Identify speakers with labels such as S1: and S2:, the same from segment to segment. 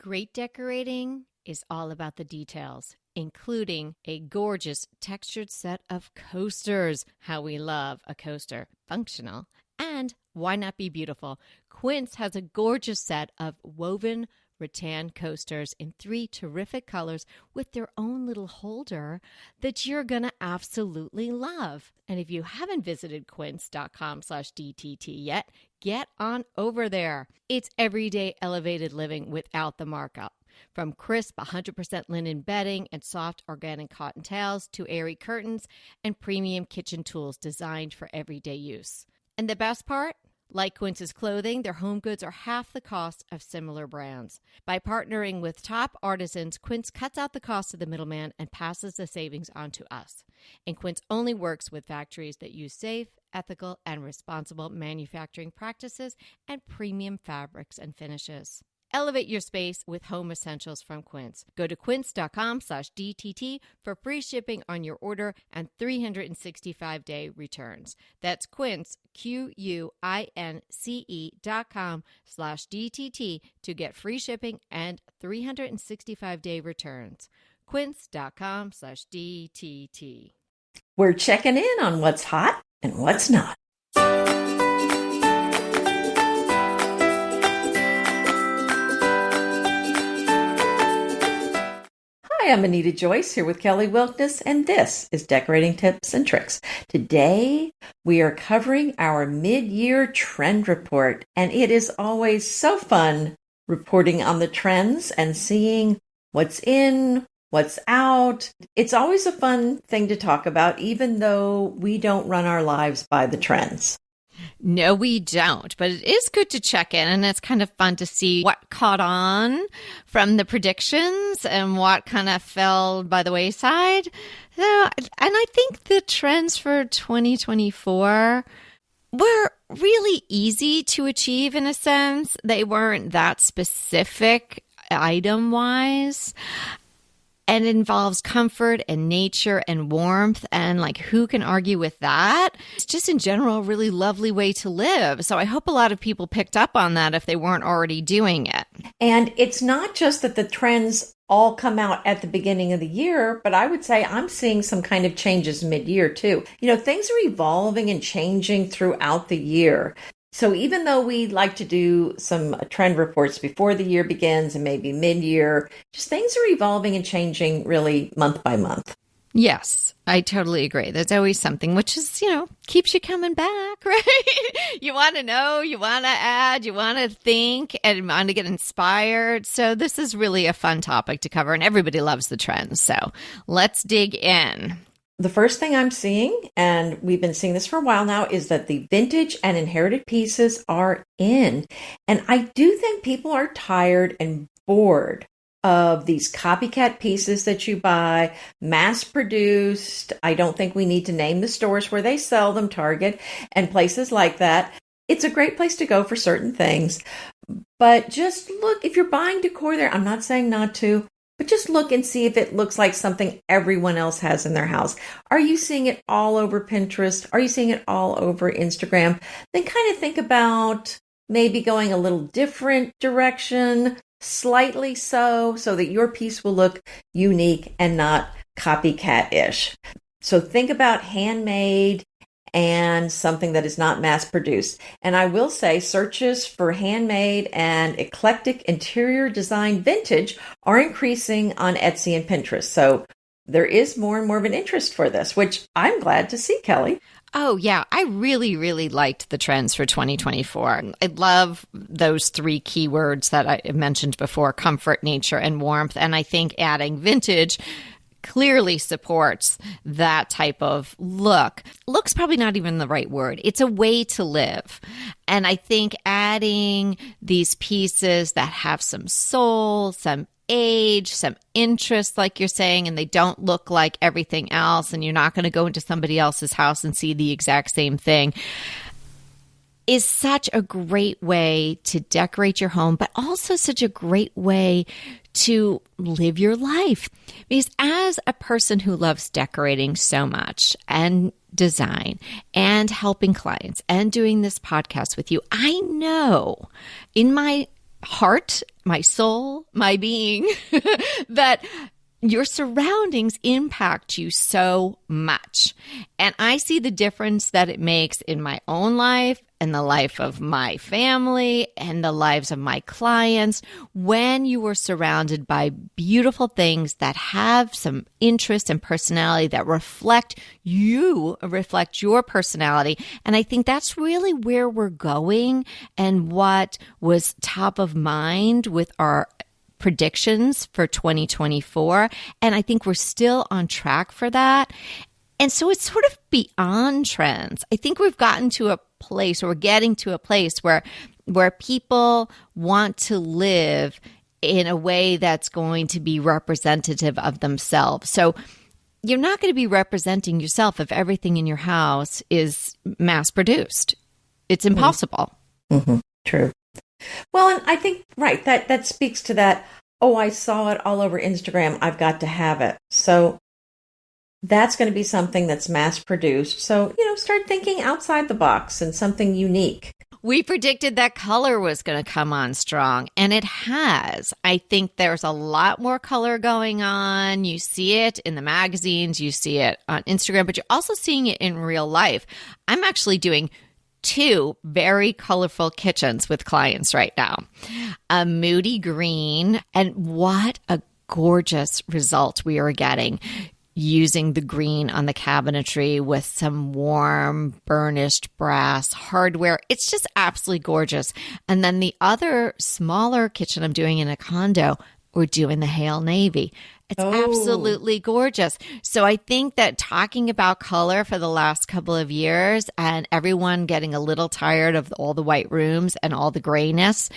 S1: Great decorating is all about the details, including a gorgeous textured set of coasters. How we love a coaster. Functional. And why not be beautiful? Quince has a gorgeous set of woven rattan coasters in 3 terrific colors with their own little holder that you're going to absolutely love. And if you haven't visited quince.com/DTT yet, get on over there. It's everyday elevated living without the markup. From crisp 100% linen bedding and soft organic cotton towels to airy curtains and premium kitchen tools designed for everyday use. And the best part? Like Quince's clothing, their home goods are half the cost of similar brands. By partnering with top artisans, Quince cuts out the cost of the middleman and passes the savings on to us. And Quince only works with factories that use safe, ethical, and responsible manufacturing practices and premium fabrics and finishes. Elevate your space with home essentials from Quince. Go to quince.com/DTT for free shipping on your order and 365-day returns. That's Quince, QUINCE.com/DTT to get free shipping and 365-day returns. Quince.com/DTT.
S2: We're checking in on what's hot and what's not. Hi, I'm Anita Joyce here with Kelly Wilkness, and this is Decorating Tips and Tricks. Today, we are covering our mid-year trend report, and it is always so fun reporting on the trends and seeing what's in, what's out. It's always a fun thing to talk about, even though we don't run our lives by the trends.
S1: No, we don't, but it is good to check in, and it's kind of fun to see what caught on from the predictions and what kind of fell by the wayside. And I think the trends for 2024 were really easy to achieve in a sense. They weren't that specific item-wise. And it involves comfort and nature and warmth. And like, who can argue with that? It's just in general a really lovely way to live. So I hope a lot of people picked up on that if they weren't already doing it.
S2: And it's not just that the trends all come out at the beginning of the year, but I would say I'm seeing some kind of changes mid-year too. You know, things are evolving and changing throughout the year. So even though we like to do some trend reports before the year begins and maybe mid-year, just things are evolving and changing really month by month.
S1: Yes, I totally agree. There's always something which is, keeps you coming back, right? You want to know, you want to add, you want to think, and want to get inspired. So this is really a fun topic to cover, and everybody loves the trends. So let's dig in.
S2: The first thing I'm seeing, and we've been seeing this for a while now, is that the vintage and inherited pieces are in. And I do think people are tired and bored of these copycat pieces that you buy, mass-produced. I don't think we need to name the stores where they sell them, Target and places like that. It's a great place to go for certain things. But just look, if you're buying decor there, I'm not saying not to, but just look and see if it looks like something everyone else has in their house. Are you seeing it all over Pinterest? Are you seeing it all over Instagram? Then kind of think about maybe going a little different direction, slightly so that your piece will look unique and not copycat-ish. So think about handmade and something that is not mass-produced. And I will say searches for handmade and eclectic interior design vintage are increasing on Etsy and Pinterest. So there is more and more of an interest for this, which I'm glad to see, Kelly.
S1: Oh, yeah. I really, really liked the trends for 2024. I love those 3 keywords that I mentioned before, comfort, nature, and warmth. And I think adding vintage clearly supports that type of look. Look's probably not even the right word. It's a way to live. And I think adding these pieces that have some soul, some age, some interest, like you're saying, and they don't look like everything else, and you're not going to go into somebody else's house and see the exact same thing, is such a great way to decorate your home, but also such a great way to live your life. Because as a person who loves decorating so much and design and helping clients and doing this podcast with you, I know in my heart my soul, my being, that your surroundings impact you so much. And I see the difference that it makes in my own life and the life of my family and the lives of my clients when you are surrounded by beautiful things that have some interest and personality that reflect your personality. And I think that's really where we're going and what was top of mind with our predictions for 2024. And I think we're still on track for that. And so it's sort of beyond trends. I think we've gotten to a place, or we're getting to a place where people want to live in a way that's going to be representative of themselves. So you're not going to be representing yourself if everything in your house is mass produced. It's impossible.
S2: Mm-hmm. True. Well, and I think, right, that speaks to that, oh, I saw it all over Instagram, I've got to have it. So that's going to be something that's mass produced. So, start thinking outside the box and something unique.
S1: We predicted that color was going to come on strong, and it has. I think there's a lot more color going on. You see it in the magazines, you see it on Instagram, but you're also seeing it in real life. I'm actually doing 2 very colorful kitchens with clients right now. A moody green, and what a gorgeous result we are getting using the green on the cabinetry with some warm burnished brass hardware. It's just absolutely gorgeous. And then the other smaller kitchen I'm doing in a condo, we're doing the Hail Navy. It's absolutely gorgeous. So I think that talking about color for the last couple of years and everyone getting a little tired of all the white rooms and all the grayness,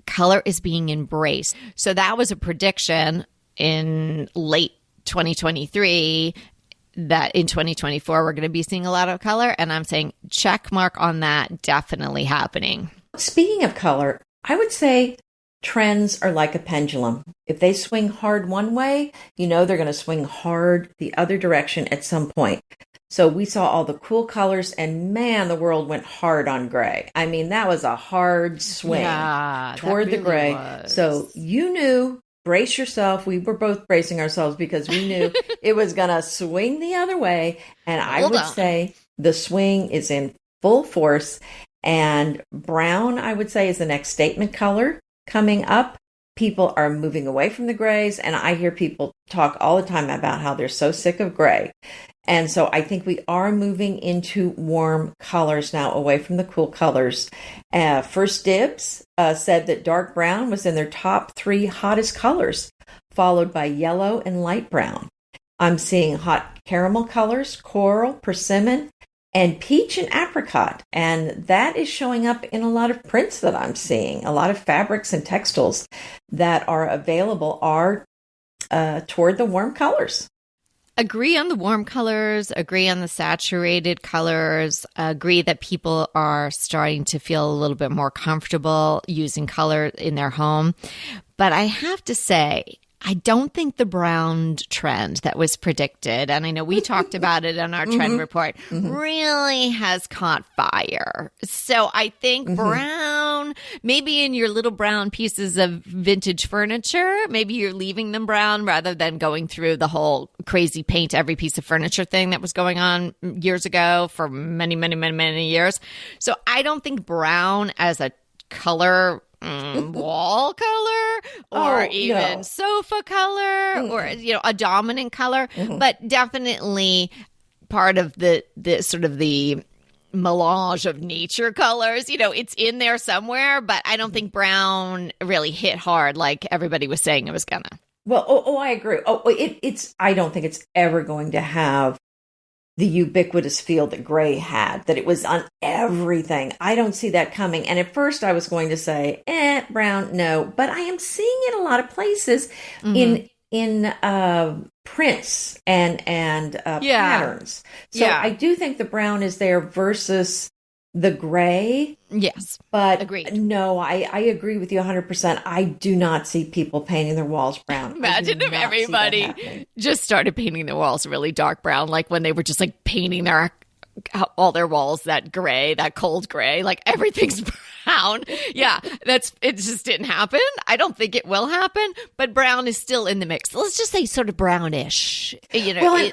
S1: color is being embraced. So that was a prediction in late 2023 that in 2024 we're going to be seeing a lot of color. And I'm saying check mark on that, definitely happening.
S2: Speaking of color, I would say trends are like a pendulum. If they swing hard one way, they're going to swing hard the other direction at some point. So we saw all the cool colors, and man, the world went hard on gray. I mean, that was a hard swing toward the gray.
S1: Was.
S2: So you knew, brace yourself. We were both bracing ourselves because we knew it was going to swing the other way. And I would say the swing is in full force. And brown, I would say, is the next statement color coming up. People are moving away from the grays, and I hear people talk all the time about how they're so sick of gray. And so I think we are moving into warm colors now, away from the cool colors. First Dibs said that dark brown was in their top 3 hottest colors, followed by yellow and light brown. I'm seeing hot caramel colors, coral, persimmon, and peach and apricot. And that is showing up in a lot of prints that I'm seeing. A lot of fabrics and textiles that are available are toward the warm colors.
S1: Agree on the warm colors, agree on the saturated colors, agree that people are starting to feel a little bit more comfortable using color in their home. But I have to say, I don't think the brown trend that was predicted, and I know we talked about it on our trend report, really has caught fire. So I think brown, maybe in your little brown pieces of vintage furniture, maybe you're leaving them brown rather than going through the whole crazy paint every piece of furniture thing that was going on years ago for many, many, many, many years. So I don't think brown as a color wall color or even sofa color or a dominant color, but definitely part of the sort of the melange of nature colors. It's in there somewhere, but I don't think brown really hit hard like everybody was saying it was gonna.
S2: Well, I agree. It's I don't think it's ever going to have the ubiquitous feel that gray had, that it was on everything. I don't see that coming. And at first I was going to say, brown, no. But I am seeing it a lot of places in prints and patterns. So I do think the brown is there versus the gray.
S1: Yes.
S2: But
S1: agreed.
S2: No, I agree with you 100%. I do not see people painting their walls brown.
S1: Imagine if everybody just started painting their walls really dark brown, like when they were just like painting all their walls that gray, that cold gray, like everything's brown. brown. Yeah, it just didn't happen. I don't think it will happen, but brown is still in the mix. Let's just say sort of brownish.
S2: Well,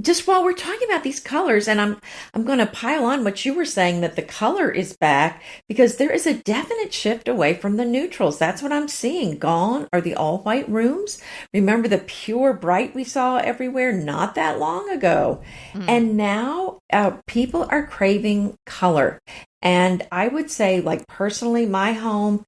S2: just while we're talking about these colors, and I'm going to pile on what you were saying, that the color is back because there is a definite shift away from the neutrals. That's what I'm seeing. Gone are the all white rooms. Remember the pure bright we saw everywhere not that long ago. And now people are craving color. And I would say, like, personally, my home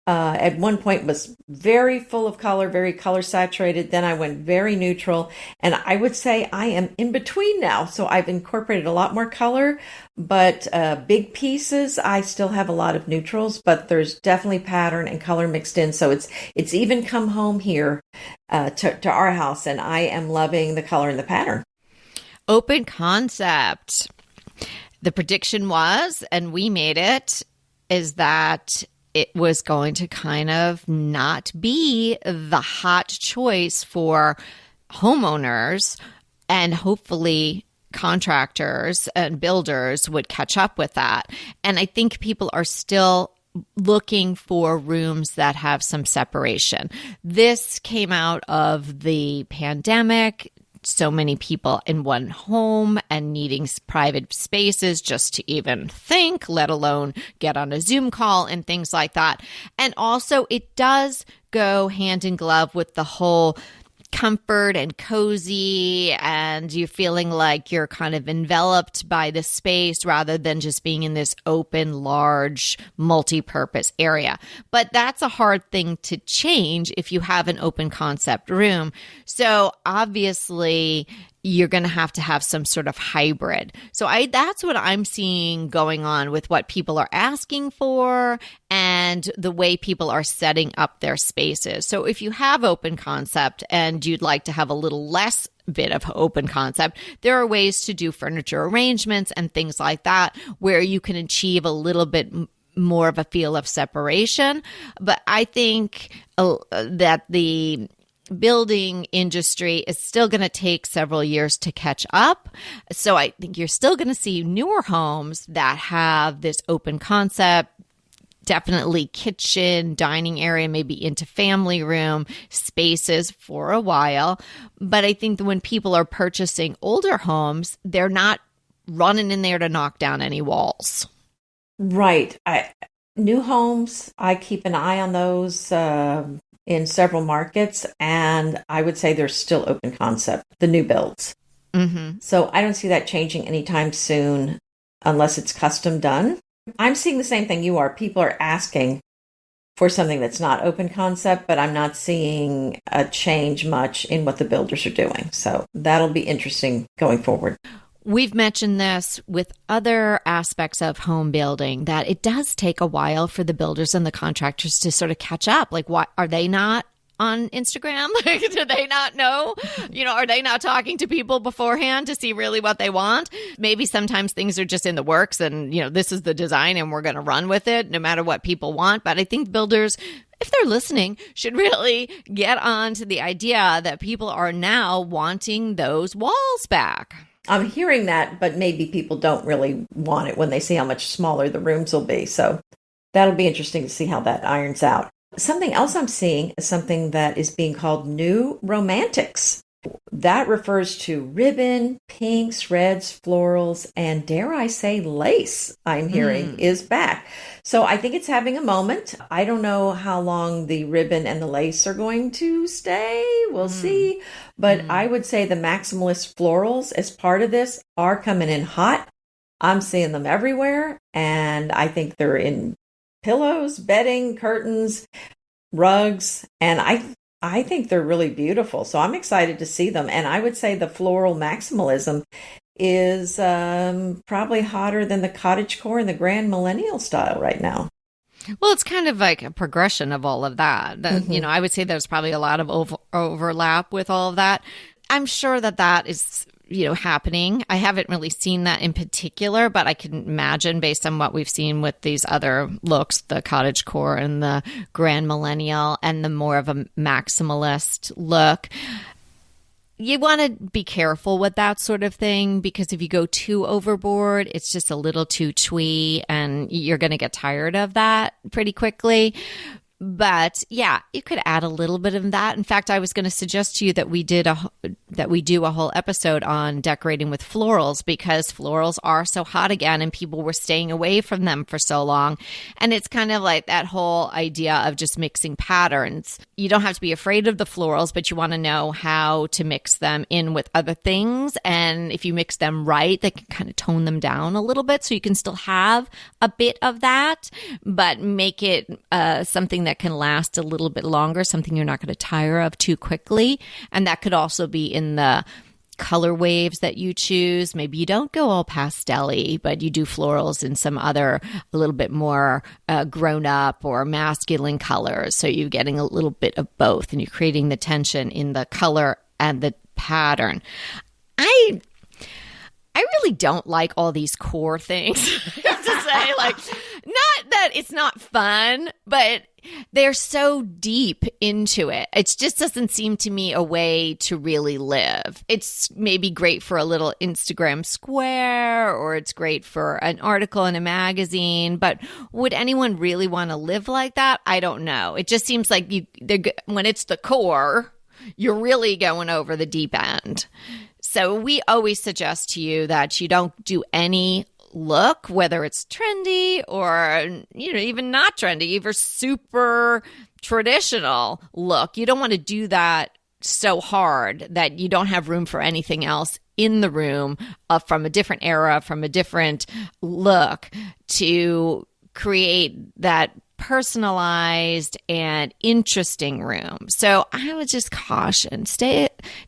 S2: at one point was very full of color, very color saturated. Then I went very neutral. And I would say I am in between now. So I've incorporated a lot more color, but big pieces, I still have a lot of neutrals, but there's definitely pattern and color mixed in. So it's even come home here to our house, and I am loving the color and the pattern.
S1: Open concept. The prediction was, and we made it, is that it was going to kind of not be the hot choice for homeowners, and hopefully contractors and builders would catch up with that. And I think people are still looking for rooms that have some separation. This came out of the pandemic. So many people in one home and needing private spaces just to even think, let alone get on a Zoom call and things like that. And also it does go hand in glove with the whole comfort and cozy, and you're feeling like you're kind of enveloped by the space rather than just being in this open, large, multi-purpose area. But that's a hard thing to change if you have an open concept room. So obviously you're going to have some sort of hybrid. So that's what I'm seeing going on with what people are asking for and the way people are setting up their spaces. So if you have open concept and you'd like to have a little less bit of open concept, there are ways to do furniture arrangements and things like that where you can achieve a little bit more of a feel of separation. But I think that the building industry is still going to take several years to catch up. So I think you're still going to see newer homes that have this open concept, definitely kitchen, dining area, maybe into family room spaces for a while. But I think that when people are purchasing older homes, they're not running in there to knock down any walls.
S2: Right. New homes, I keep an eye on those in several markets, and I would say there's still open concept, the new builds.
S1: Mm-hmm.
S2: So I don't see that changing anytime soon unless it's custom done. I'm seeing the same thing you are. People are asking for something that's not open concept, but I'm not seeing a change much in what the builders are doing. So that'll be interesting going forward.
S1: We've mentioned this with other aspects of home building, that it does take a while for the builders and the contractors to sort of catch up. Like, why are they not on Instagram? Do they not know? Are they not talking to people beforehand to see really what they want? Maybe sometimes things are just in the works and, this is the design and we're going to run with it no matter what people want. But I think builders, if they're listening, should really get on to the idea that people are now wanting those walls back.
S2: I'm hearing that, but maybe people don't really want it when they see how much smaller the rooms will be. So that'll be interesting to see how that irons out. Something else I'm seeing is something that is being called new romantics. That refers to ribbon, pinks, reds, florals, and dare I say lace, I'm hearing is back. So I think it's having a moment. I don't know how long the ribbon and the lace are going to stay. We'll see. But I would say the maximalist florals as part of this are coming in hot. I'm seeing them everywhere. And I think they're in pillows, bedding, curtains, rugs. And I think they're really beautiful. So I'm excited to see them. And I would say the floral maximalism is probably hotter than the cottagecore and the grand millennial style right now.
S1: Well, it's kind of like a progression of all of that. I would say there's probably a lot of overlap with all of that. I'm sure that is happening. I haven't really seen that in particular, but I can imagine based on what we've seen with these other looks, the cottagecore and the grand millennial and the more of a maximalist look. You want to be careful with that sort of thing, because if you go too overboard, it's just a little too twee and you're going to get tired of that pretty quickly. But yeah, you could add a little bit of that. In fact, I was going to suggest to you that we do a whole episode on decorating with florals, because florals are so hot again and people were staying away from them for so long. And it's kind of like that whole idea of just mixing patterns. You don't have to be afraid of the florals, but you want to know how to mix them in with other things. And if you mix them right, they can kind of tone them down a little bit, so you can still have a bit of that, but make it something that can last a little bit longer, something you're not going to tire of too quickly. And that could also be in the color waves that you choose. Maybe you don't go all pastel-y, but you do florals in some other a little bit more grown up or masculine colors. So you're getting a little bit of both, and you're creating the tension in the color and the pattern. I really don't like all these core things. I have to say, like, not that it's not fun, but they're so deep into it. It just doesn't seem to me a way to really live. It's maybe great for a little Instagram square, or it's great for an article in a magazine, but would anyone really want to live like that? I don't know. It just seems like when it's the core, you're really going over the deep end. So we always suggest to you that you don't do any look, whether it's trendy or, even not trendy, even super traditional look. You don't want to do that so hard that you don't have room for anything else in the room from a different era, from a different look, to create that personalized and interesting room. So I would just caution,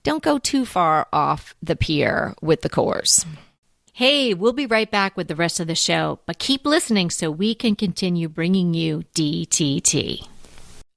S1: don't go too far off the pier with the cores. Hey, we'll be right back with the rest of the show, but keep listening so we can continue bringing you DTT.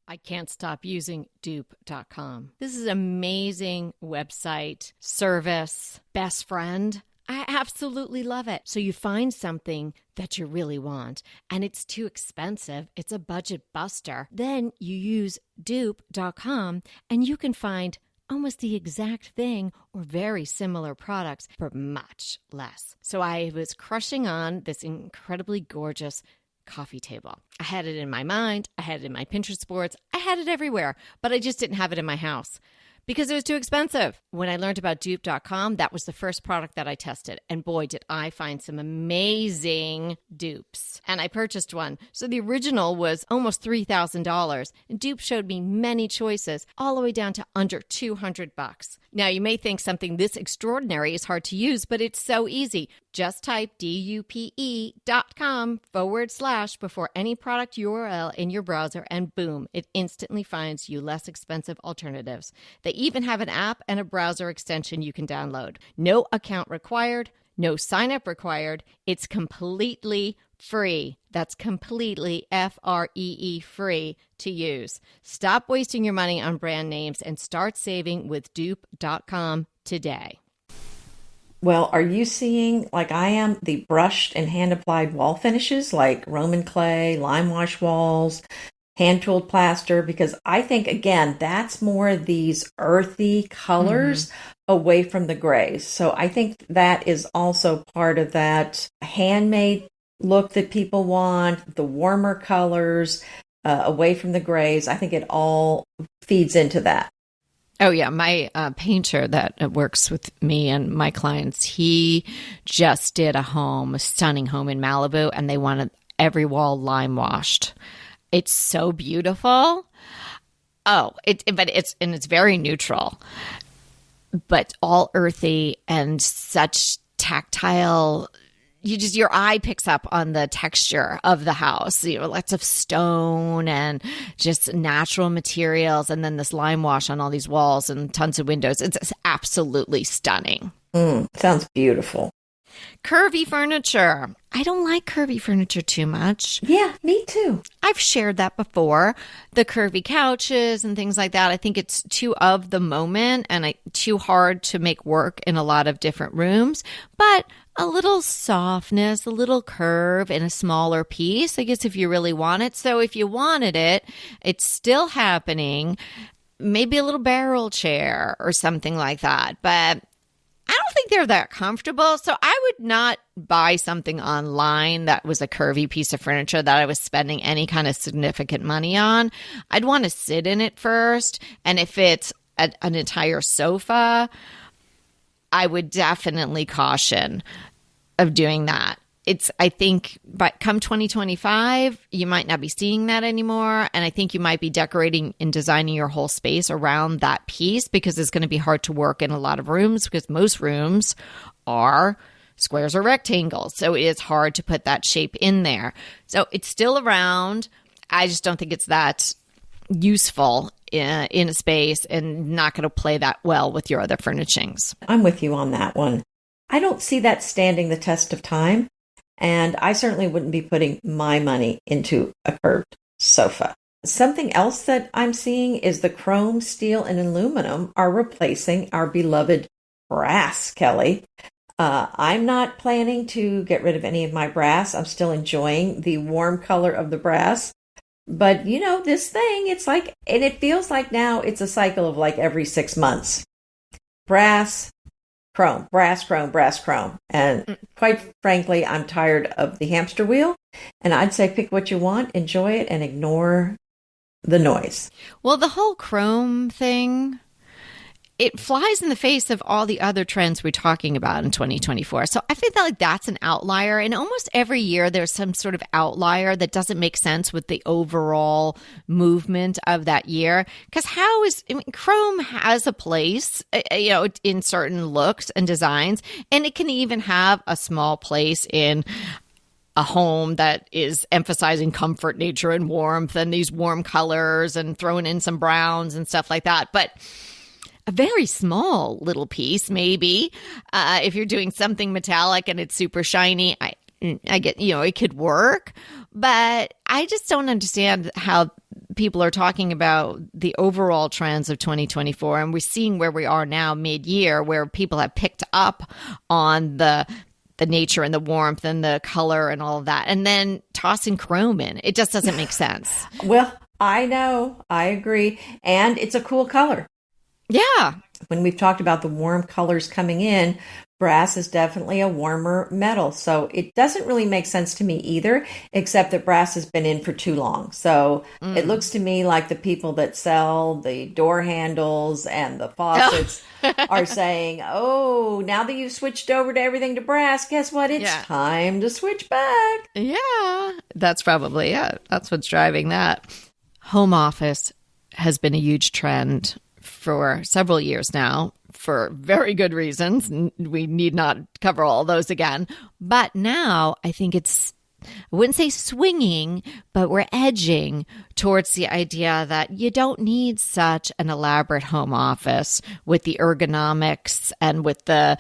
S1: I can't stop using dupe.com. This is an amazing website, service, best friend. I absolutely love it. So you find something that you really want and it's too expensive, it's a budget buster. Then you use dupe.com and you can find almost the exact thing or very similar products for much less. So I was crushing on this incredibly gorgeous coffee table. I had it in my mind, I had it in my Pinterest boards, I had it everywhere, but I just didn't have it in my house because it was too expensive. When I learned about dupe.com, that was the first product that I tested. And boy, did I find some amazing dupes. And I purchased one. So the original was almost $3,000. And Dupe showed me many choices, all the way down to under $200. Now, you may think something this extraordinary is hard to use, but it's so easy. Just type dupe.com/ before any product URL in your browser, and boom, it instantly finds you less expensive alternatives. They even have an app and a browser extension you can download. No account required, no sign up required. It's completely free. That's completely free, free to use. Stop wasting your money on brand names and start saving with dupe.com today.
S2: Well, are you seeing, like I am, the brushed and hand-applied wall finishes like Roman clay, lime wash walls, hand-tooled plaster? Because I think, again, that's more these earthy colors away from the grays. So I think that is also part of that handmade look that people want, the warmer colors, away from the grays. I think it all feeds into that.
S1: Oh, yeah. My painter that works with me and my clients, he just did a stunning home in Malibu, and they wanted every wall lime washed. It's so beautiful. Oh, it's very neutral, but all earthy and such tactile. Your eye picks up on the texture of the house, lots of stone and just natural materials. And then this lime wash on all these walls and tons of windows. It's absolutely stunning.
S2: Sounds beautiful.
S1: Curvy furniture. I don't like curvy furniture too much.
S2: Yeah, me too.
S1: I've shared that before. The curvy couches and things like that. I think it's too of the moment and too hard to make work in a lot of different rooms. But a little softness, a little curve in a smaller piece, I guess, if you really want it. So if you wanted it, it's still happening. maybe a little barrel chair or something like that. But I don't think they're that comfortable. So I would not buy something online that was a curvy piece of furniture that I was spending any kind of significant money on. I'd want to sit in it first. And if it's an entire sofa, I would definitely caution of doing that. I think, but come 2025, you might not be seeing that anymore. And I think you might be decorating and designing your whole space around that piece, because it's going to be hard to work in a lot of rooms, because most rooms are squares or rectangles. So it is hard to put that shape in there. So it's still around. I just don't think it's that useful in a space, and not going to play that well with your other furnishings.
S2: I'm with you on that one. I don't see that standing the test of time. And I certainly wouldn't be putting my money into a curved sofa. Something else that I'm seeing is the chrome, steel, and aluminum are replacing our beloved brass, Kelly. I'm not planning to get rid of any of my brass. I'm still enjoying the warm color of the brass. But, this thing, it's like, and it feels like now it's a cycle of like every 6 months. Brass, chrome, brass, chrome, brass, chrome. And quite frankly, I'm tired of the hamster wheel. And I'd say pick what you want, enjoy it, and ignore the noise.
S1: Well, the whole chrome thing, it flies in the face of all the other trends we're talking about in 2024. So I think that that's an outlier. And almost every year there's some sort of outlier that doesn't make sense with the overall movement of that year. Because chrome has a place, in certain looks and designs, and it can even have a small place in a home that is emphasizing comfort, nature, and warmth, and these warm colors, and throwing in some browns and stuff like that. But a very small little piece, maybe, if you're doing something metallic and it's super shiny, I get, it could work. But I just don't understand how people are talking about the overall trends of 2024. And we're seeing where we are now mid-year, where people have picked up on the nature and the warmth and the color and all of that, and then tossing chrome in. It just doesn't make sense.
S2: Well, I know. I agree. And it's a cool color.
S1: Yeah.
S2: When we've talked about the warm colors coming in, brass is definitely a warmer metal. So it doesn't really make sense to me either, except that brass has been in for too long. So it looks to me like the people that sell the door handles and the faucets are saying, oh, now that you've switched over to everything to brass, guess what? It's time to switch back.
S1: Yeah, that's probably it. That's what's driving that. Home office has been a huge trend for several years now, for very good reasons. We need not cover all those again. But now I think I wouldn't say swinging, but we're edging towards the idea that you don't need such an elaborate home office with the ergonomics and with the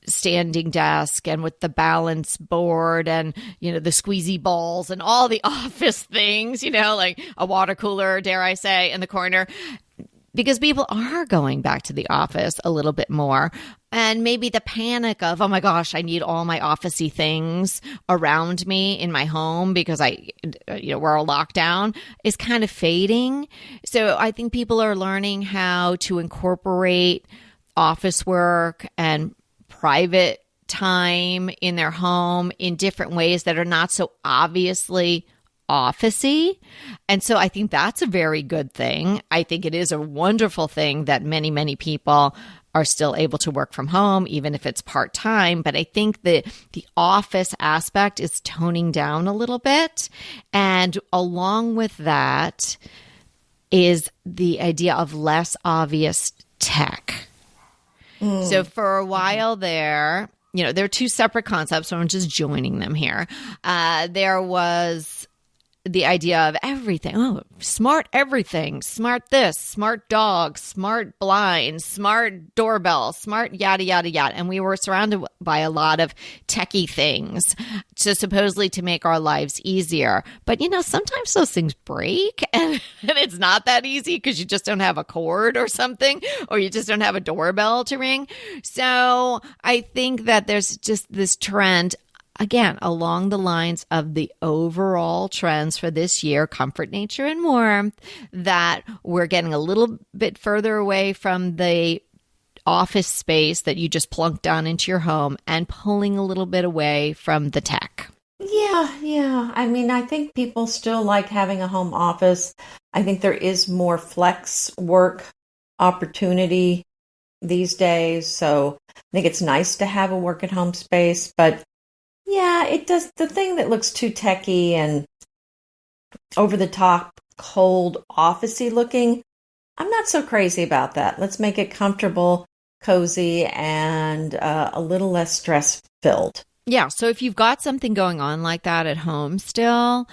S1: standing desk and with the balance board and, the squeezy balls and all the office things, like a water cooler, dare I say, in the corner. Because people are going back to the office a little bit more. And maybe the panic of, oh my gosh, I need all my office-y things around me in my home because we're all locked down, is kind of fading. So I think people are learning how to incorporate office work and private time in their home in different ways that are not so obviously office-y. And so I think that's a very good thing. I think it is a wonderful thing that many, many people are still able to work from home, even if it's part-time. But I think the office aspect is toning down a little bit. And along with that is the idea of less obvious tech. So for a while there are two separate concepts, so I'm just joining them here. There was the idea of everything. Oh, smart everything, smart this, smart dog, smart blinds, smart doorbell, smart yada, yada, yada. And we were surrounded by a lot of techie things supposedly to make our lives easier. But, sometimes those things break and it's not that easy because you just don't have a cord or something, or you just don't have a doorbell to ring. So I think that there's just this trend again, along the lines of the overall trends for this year, comfort, nature, and warmth, that we're getting a little bit further away from the office space that you just plunk down into your home and pulling a little bit away from the tech.
S2: Yeah. I mean, I think people still like having a home office. I think there is more flex work opportunity these days. So I think it's nice to have a work at home space. But yeah, it does. The thing that looks too techy and over the top, cold, officey looking, I'm not so crazy about that. Let's make it comfortable, cozy, and a little less stress filled.
S1: Yeah. So if you've got something going on like that at home still,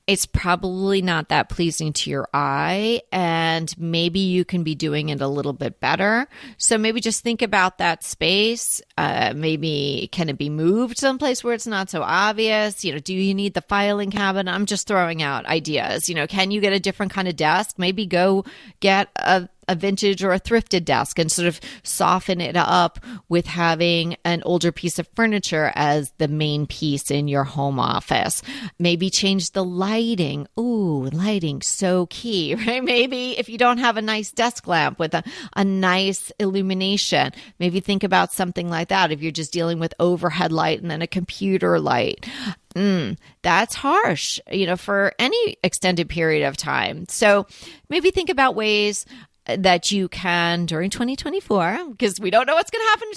S1: it's probably not that pleasing to your eye, and maybe you can be doing it a little bit better. So maybe just think about that space. Maybe can it be moved someplace where it's not so obvious? Do you need the filing cabinet? I'm just throwing out ideas. Can you get a different kind of desk? Maybe go get a vintage or a thrifted desk and sort of soften it up with having an older piece of furniture as the main piece in your home office. Maybe change the lighting. Ooh, lighting, so key, right? Maybe if you don't have a nice desk lamp with a nice illumination, maybe think about something like that. If you're just dealing with overhead light and then a computer light, that's harsh, for any extended period of time. So maybe think about ways that you can during 2024, because we don't know what's going to happen in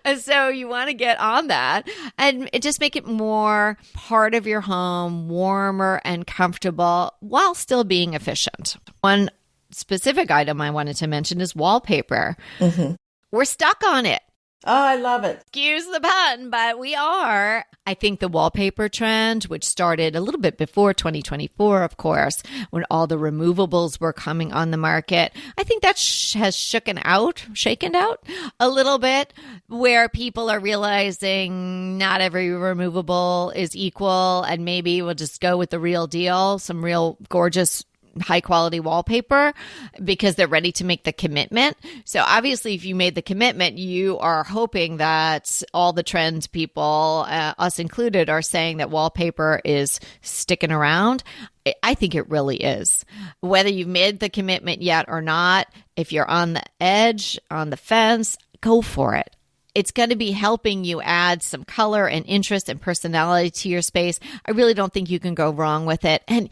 S1: 2025. So you want to get on that and just make it more part of your home, warmer and comfortable while still being efficient. One specific item I wanted to mention is wallpaper. Mm-hmm. We're stuck on it.
S2: Oh, I love it.
S1: Excuse the pun, but we are. I think the wallpaper trend, which started a little bit before 2024, of course, when all the removables were coming on the market, I think that has shaken out a little bit, where people are realizing not every removable is equal, and maybe we'll just go with the real deal, some real gorgeous high quality wallpaper, because they're ready to make the commitment. So obviously, if you made the commitment, you are hoping that all the trend people, us included, are saying that wallpaper is sticking around. I think it really is. Whether you've made the commitment yet or not, if you're on the edge, on the fence, go for it. It's going to be helping you add some color and interest and personality to your space. I really don't think you can go wrong with it. And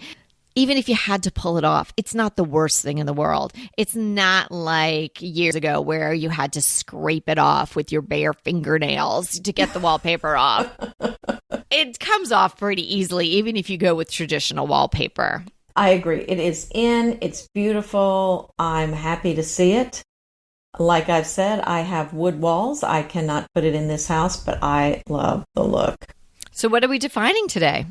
S1: even if you had to pull it off, it's not the worst thing in the world. It's not like years ago where you had to scrape it off with your bare fingernails to get the wallpaper off. It comes off pretty easily, even if you go with traditional wallpaper.
S2: I agree. It is it's beautiful. I'm happy to see it. Like I've said, I have wood walls. I cannot put it in this house, but I love the look.
S1: So what are we defining today?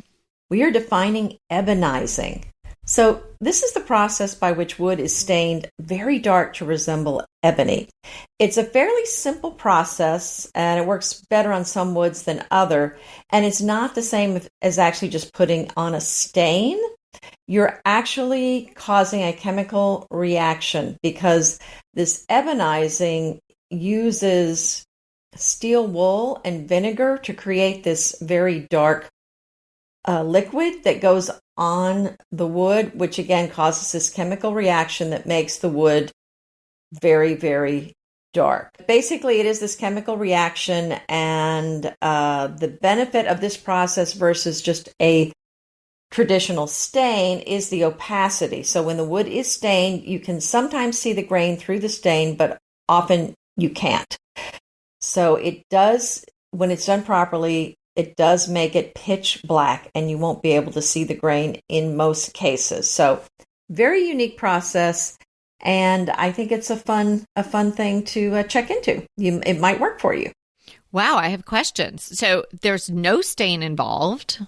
S2: We are defining ebonising. So this is the process by which wood is stained very dark to resemble ebony. It's a fairly simple process, and it works better on some woods than other. And it's not the same as actually just putting on a stain. You're actually causing a chemical reaction, because this ebonising uses steel wool and vinegar to create this very dark liquid that goes on the wood, which again causes this chemical reaction that makes the wood very, very dark. Basically, it is this chemical reaction, and the benefit of this process versus just a traditional stain is the opacity. So when the wood is stained, you can sometimes see the grain through the stain, but often you can't. So it does, when it's done properly, it does make it pitch black, and you won't be able to see the grain in most cases. So very unique process, and I think it's a fun thing to check into. It might work for you.
S1: Wow, I have questions. So there's no stain involved.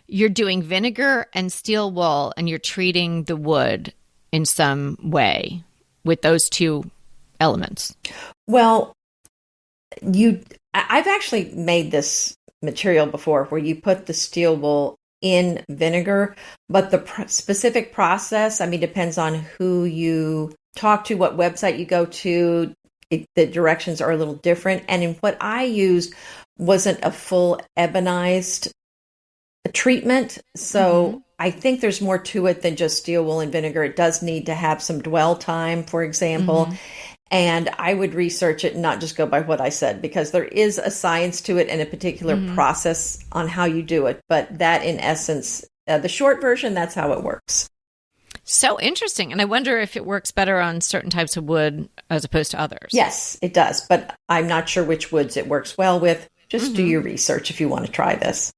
S1: You're doing vinegar and steel wool, and you're treating the wood in some way with those two elements. Well,
S2: I've actually made this material before, where you put the steel wool in vinegar, but the specific process, depends on who you talk to, what website you go to. The directions are a little different. And in what I used wasn't a full ebonized treatment. So I think there's more to it than just steel wool and vinegar. It does need to have some dwell time, for example. And I would research it and not just go by what I said, because there is a science to it and a particular process on how you do it. But that, in essence, the short version, that's how it works.
S1: So interesting. And I wonder if it works better on certain types of wood as opposed to others.
S2: Yes, it does. But I'm not sure which woods it works well with. Just do your research if you want to try this.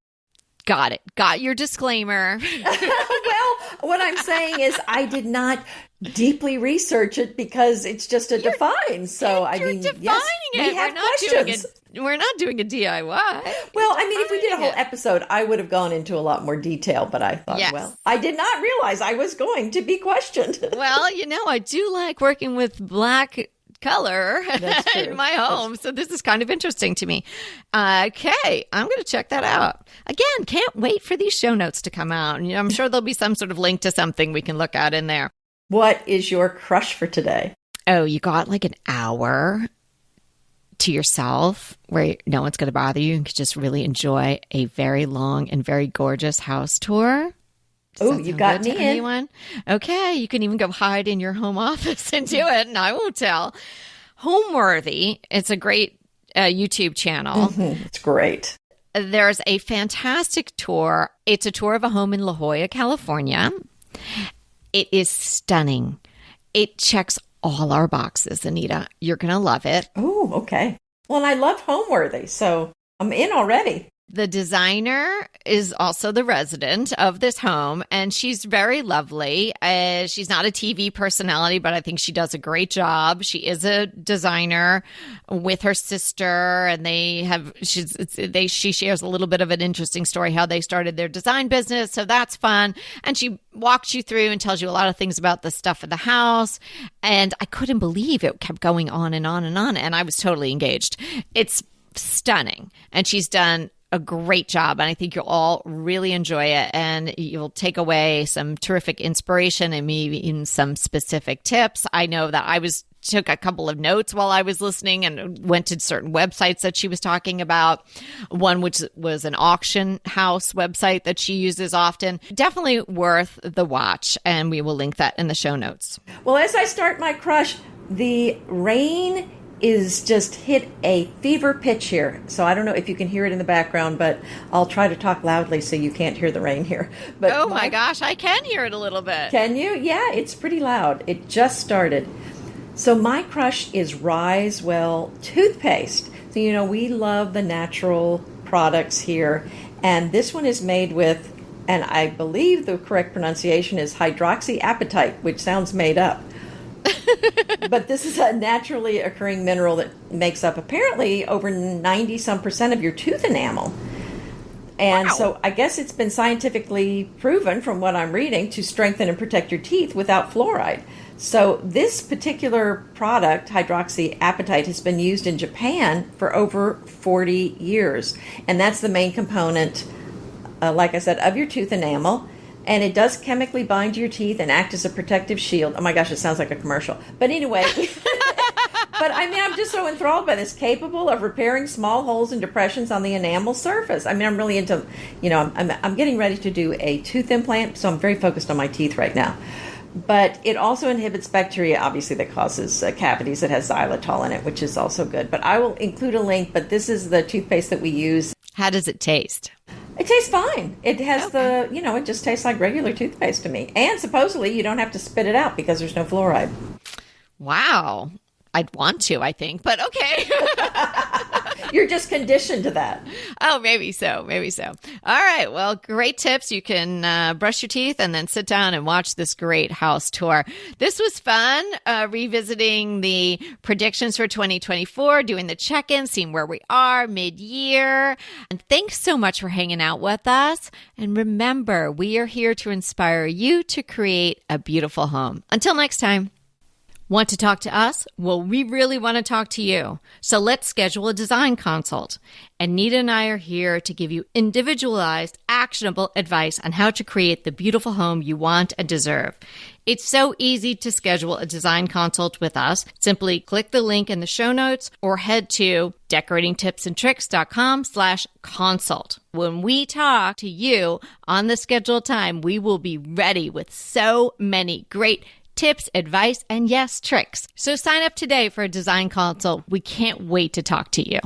S1: Got it. Got your disclaimer.
S2: Well, what I'm saying is I did not deeply research it because it's just a define. So I mean,
S1: defining
S2: yes,
S1: it.
S2: we have questions.
S1: We're not doing a DIY.
S2: Well, I mean, if we did a whole episode, I would have gone into a lot more detail, but I thought, well, I did not realize I was going to be questioned.
S1: Well, I do like working with black color in my home. So this is kind of interesting to me. Okay, I'm going to check that out. Again, can't wait for these show notes to come out. And I'm sure there'll be some sort of link to something we can look at in there.
S2: What is your crush for today?
S1: Oh, you got like an hour to yourself where no one's going to bother you and can just really enjoy a very long and very gorgeous house tour.
S2: Oh, you got me in.
S1: Anyone? Okay, you can even go hide in your home office and do it, and I won't tell. Homeworthy, it's a great YouTube channel.
S2: It's great.
S1: There's a fantastic tour. It's a tour of a home in La Jolla, California. It is stunning. It checks all our boxes, Anita. You're going to love it.
S2: Oh, okay. Well, and I love Homeworthy, so I'm in already.
S1: The designer is also the resident of this home, and she's very lovely. She's not a TV personality, but I think she does a great job. She is a designer with her sister, and she shares a little bit of an interesting story how they started their design business, so that's fun. And she walks you through and tells you a lot of things about the stuff in the house, and I couldn't believe it kept going on and on and on, and I was totally engaged. It's stunning, and she's done a great job, and I think you'll all really enjoy it, and you'll take away some terrific inspiration and maybe even some specific tips. I know that I took a couple of notes while I was listening and went to certain websites that she was talking about. One which was an auction house website that she uses often. Definitely worth the watch, and we will link that in the show notes.
S2: Well, as I start my crush, the rain is just hit a fever pitch here. So I don't know if you can hear it in the background, but I'll try to talk loudly so you can't hear the rain here. But
S1: oh my gosh, I can hear it a little bit.
S2: Can you? Yeah, it's pretty loud. It just started. So my crush is Risewell toothpaste. So, we love the natural products here. And this one is made with, and I believe the correct pronunciation is hydroxyapatite, which sounds made up. But this is a naturally occurring mineral that makes up apparently over 90% of your tooth enamel. And so I guess it's been scientifically proven from what I'm reading to strengthen and protect your teeth without fluoride. So this particular product, hydroxyapatite, has been used in Japan for over 40 years. And that's the main component, like I said, of your tooth enamel. And it does chemically bind to your teeth and act as a protective shield. Oh my gosh, it sounds like a commercial. But anyway, but I mean, I'm just so enthralled by this, capable of repairing small holes and depressions on the enamel surface. I mean, I'm really into, I'm getting ready to do a tooth implant, so I'm very focused on my teeth right now. But it also inhibits bacteria, obviously, that causes cavities. It has xylitol in it, which is also good. But I will include a link, but this is the toothpaste that we use.
S1: How does it taste?
S2: It tastes fine. It has it just tastes like regular toothpaste to me. And supposedly you don't have to spit it out because there's no fluoride.
S1: Wow. I'd want to, I think, but okay.
S2: You're just conditioned to that.
S1: Oh, maybe so. Maybe so. All right. Well, great tips. You can brush your teeth and then sit down and watch this great house tour. This was fun, revisiting the predictions for 2024, doing the check-in, seeing where we are mid-year. And thanks so much for hanging out with us. And remember, we are here to inspire you to create a beautiful home. Until next time. Want to talk to us? Well, we really want to talk to you. So let's schedule a design consult. Anita and I are here to give you individualized, actionable advice on how to create the beautiful home you want and deserve. It's so easy to schedule a design consult with us. Simply click the link in the show notes or head to decoratingtipsandtricks.com/consult. When we talk to you on the scheduled time, we will be ready with so many great tips, advice, and yes, tricks. So sign up today for a design consult. We can't wait to talk to you.